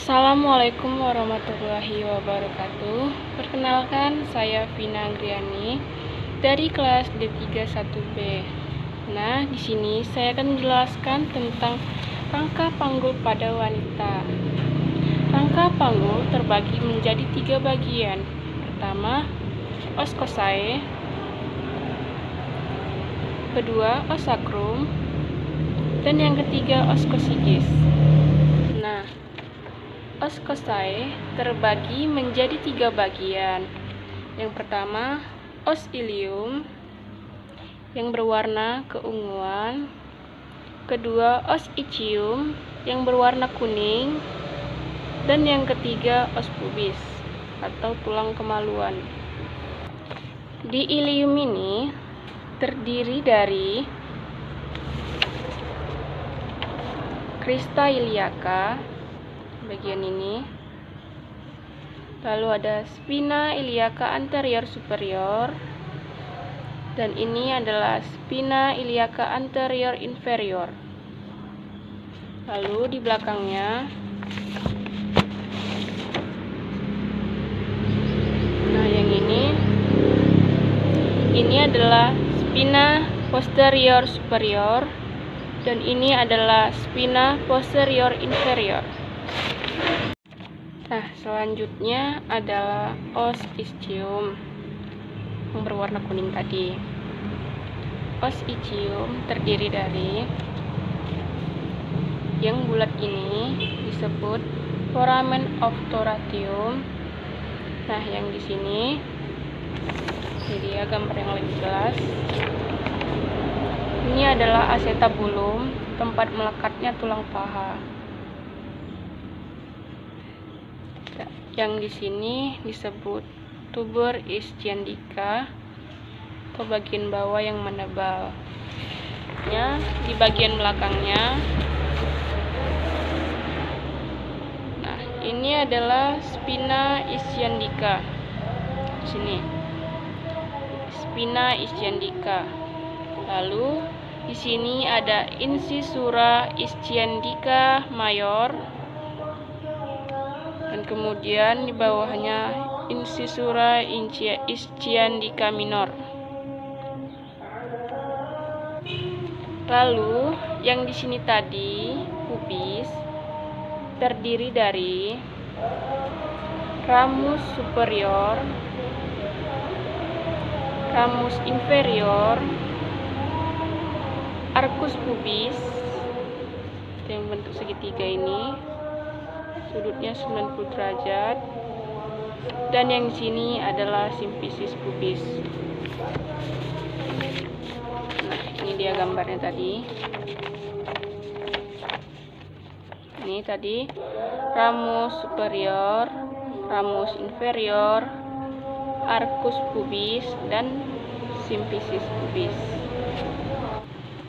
Assalamualaikum warahmatullahi wabarakatuh. Perkenalkan, saya Vina Griani dari kelas D31B. Nah, di sini saya akan menjelaskan tentang rangka panggul pada wanita. Rangka panggul terbagi menjadi 3 bagian. Pertama, os kosae, kedua os sacrum, dan yang ketiga os cosigis. Nah, os kosae terbagi menjadi 3 bagian. Yang pertama, os ilium yang berwarna keunguan. Kedua, os icium yang berwarna kuning. Dan yang ketiga, os pubis atau tulang kemaluan. Di ilium ini terdiri dari crista iliaca bagian ini, lalu ada spina iliaca anterior superior, dan ini adalah spina iliaca anterior inferior. Lalu di belakangnya, nah yang ini adalah spina posterior superior, dan ini adalah spina posterior inferior. Nah, selanjutnya adalah os ischium yang berwarna kuning tadi. Os ischium terdiri dari yang bulat ini disebut foramen obturatum. Nah, yang di sini jadi gambar yang lebih jelas. Ini adalah acetabulum, tempat melekatnya tulang paha. Yang di sini disebut tuber ischiadica atau bagian bawah yang menebal. Di bagian belakangnya, nah ini adalah spina ischiadica. Di sini spina ischiadica. Lalu di sini ada incisura ischiadica mayor. Dan kemudian di bawahnya incisura ischiadica minor. Lalu yang di sini tadi pubis terdiri dari ramus superior, ramus inferior, arcus pubis yang bentuk segitiga ini, sudutnya 90 derajat, dan yang di sini adalah simfisis pubis. Nah, ini dia gambarnya tadi. Ini tadi ramus superior, ramus inferior, arcus pubis, dan simfisis pubis.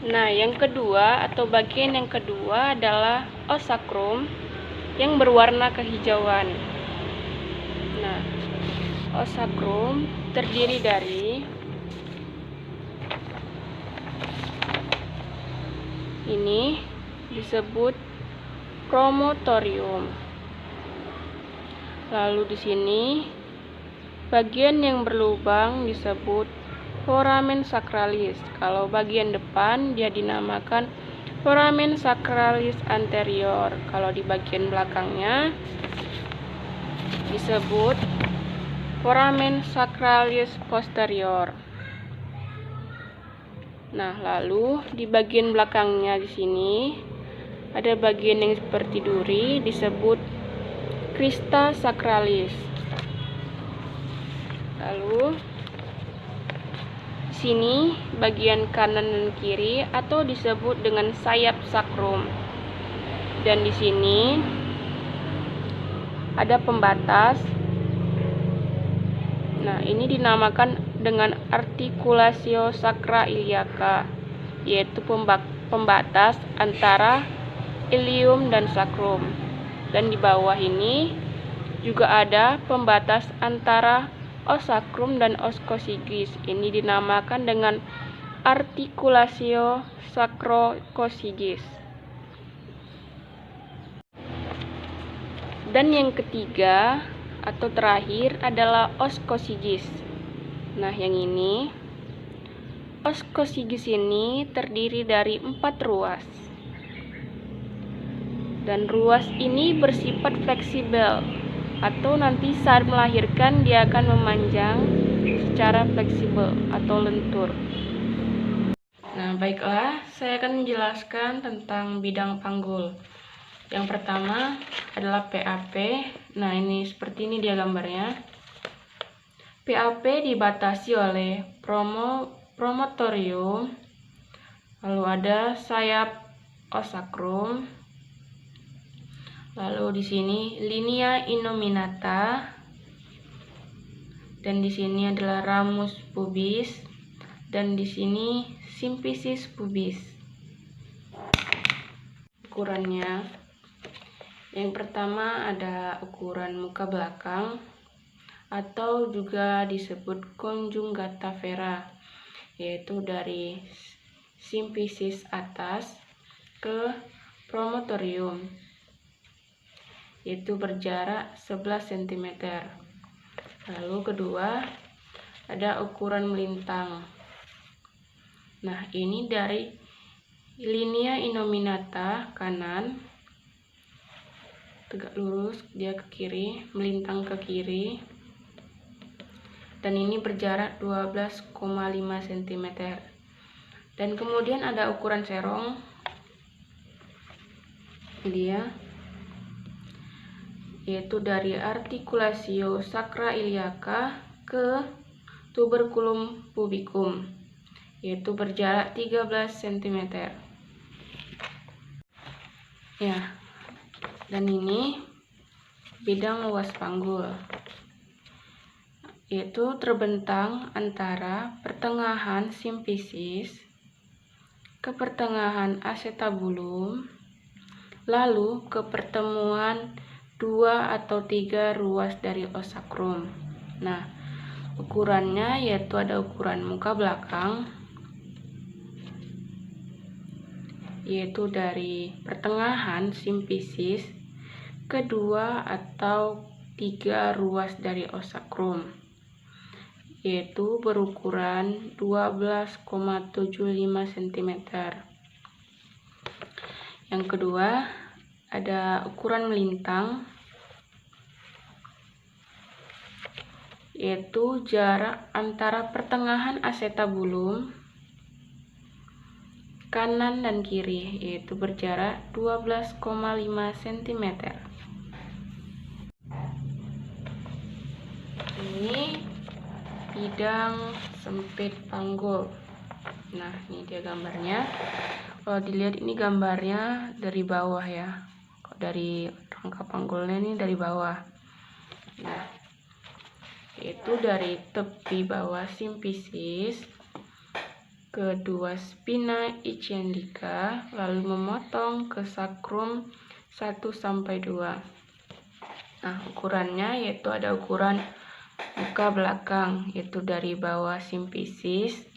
Nah, yang kedua atau bagian yang kedua adalah os sacrum yang berwarna kehijauan. Nah, os sacrum terdiri dari ini disebut promontorium. Lalu di sini bagian yang berlubang disebut foramen sacralis. Kalau bagian depan dia dinamakan foramen sacralis anterior. Kalau di bagian belakangnya disebut foramen sacralis posterior. Nah, lalu di bagian belakangnya di sini ada bagian yang seperti duri disebut crista sacralis. Lalu sini bagian kanan dan kiri atau disebut dengan sayap sakrum. Dan di sini ada pembatas. Nah, ini dinamakan dengan articulatio sacra iliaca, yaitu pembatas antara ilium dan sacrum. Dan di bawah ini juga ada pembatas antara os sacrum dan os cosigis. Ini dinamakan dengan articulatio sacro-cosigis. Dan yang ketiga atau terakhir adalah os coccygis. Nah, yang ini os coccygis ini terdiri dari 4 ruas. Dan ruas ini bersifat fleksibel, atau nanti saat melahirkan dia akan memanjang secara fleksibel atau lentur. Nah, baiklah, saya akan menjelaskan tentang bidang panggul. Yang pertama adalah PAP. Nah, ini seperti ini dia gambarnya. PAP dibatasi oleh promotorium, lalu ada sayap os sacrum, lalu di sini linea innominata, dan di sini adalah ramus pubis, dan di sini symphysis pubis. Ukurannya, yang pertama ada ukuran muka belakang atau juga disebut conjugata vera, yaitu dari symphysis atas ke promotorium, yaitu berjarak 11 cm. Lalu kedua ada ukuran melintang. Nah, ini dari linea innominata kanan tegak lurus dia ke kiri, melintang ke kiri, dan ini berjarak 12,5 cm. Dan kemudian ada ukuran serong, dia yaitu dari articulatio sacra iliaca ke tuberculum pubicum, yaitu berjarak 13 cm. Ya, dan ini bidang luas panggul, yaitu terbentang antara pertengahan symphysis ke pertengahan acetabulum, lalu ke pertemuan 2 atau 3 ruas dari os sacrum. Nah, ukurannya yaitu ada ukuran muka belakang, yaitu dari pertengahan symphysis ke 2 atau 3 ruas dari os sacrum, yaitu berukuran 12,75 cm. Yang kedua ada ukuran melintang, yaitu jarak antara pertengahan acetabulum kanan dan kiri, yaitu berjarak 12,5 cm. Ini bidang sempit panggul. Nah, ini dia gambarnya. Kalau dilihat ini gambarnya dari bawah ya. Dari rangka panggulnya ini dari bawah. Nah, itu dari tepi bawah symphysis ke 2 spina ischiadica, lalu memotong ke sacrum 1 sampai 2. Nah, ukurannya yaitu ada ukuran muka belakang, yaitu dari bawah symphysis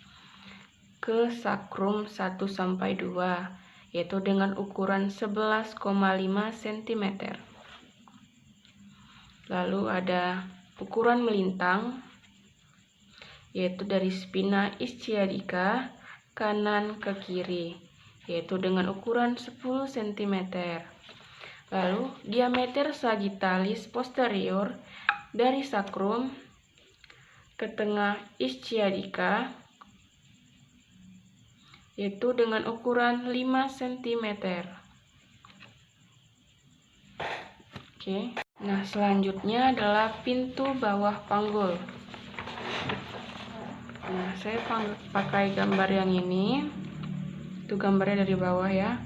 ke sacrum 1 sampai 2, yaitu dengan ukuran 11,5 cm. Lalu ada ukuran melintang, yaitu dari spina ischiadica kanan ke kiri, yaitu dengan ukuran 10 cm. Lalu diameter sagittalis posterior dari sacrum ke tengah ischiadica, yaitu dengan ukuran 5 cm. Oke. Nah, selanjutnya adalah pintu bawah panggul. Nah, saya pakai gambar yang ini. Itu gambarnya dari bawah ya.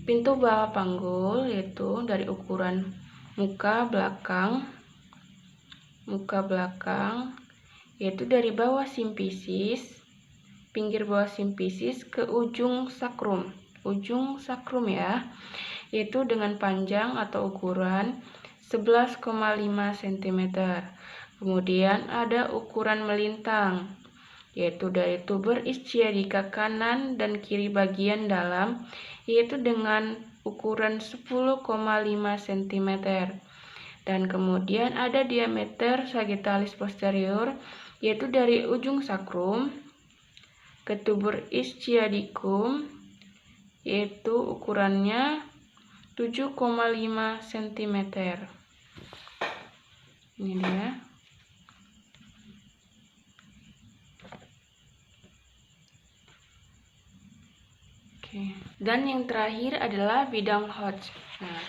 Pintu bawah panggul yaitu dari ukuran muka belakang, yaitu dari bawah symphysis, pinggir bawah symphysis ke ujung sacrum ya, yaitu dengan panjang atau ukuran 11,5 cm. Kemudian ada ukuran melintang, yaitu dari tuber ischiadica kanan dan kiri bagian dalam, yaitu dengan ukuran 10,5 cm. Dan kemudian ada diameter sagittalis posterior, yaitu dari ujung sakrum ke tubur ischiadicum, yaitu ukurannya 7,5 cm. Ini dia. Oke. Dan yang terakhir adalah bidang Hodge. Nah,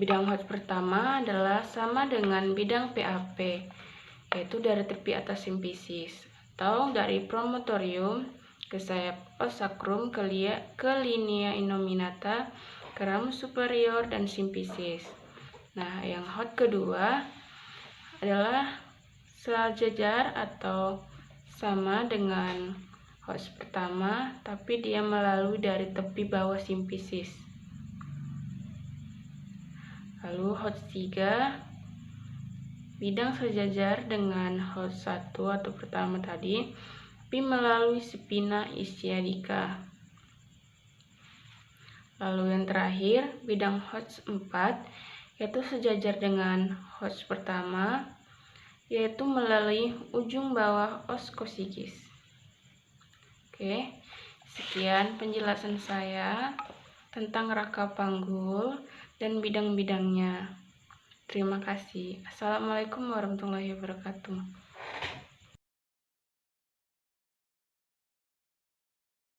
bidang Hodge pertama adalah sama dengan bidang PAP, yaitu dari tepi atas simfisis atau dari promontorium ke sayap os sacrum ke linea innominata ke ramus superior dan simfisis. Nah, yang Hodge kedua adalah sejajar atau sama dengan Hodge pertama, tapi dia melalui dari tepi bawah simfisis. Lalu Hodge 3, bidang sejajar dengan Hodge 1 atau pertama tadi, tapi melalui spina ischiadica. Lalu yang terakhir, bidang Hodge 4, yaitu sejajar dengan Hodge pertama, yaitu melalui ujung bawah os coccygis. Oke, sekian penjelasan saya tentang raka panggul dan bidang-bidangnya. Terima kasih. Assalamualaikum warahmatullahi wabarakatuh.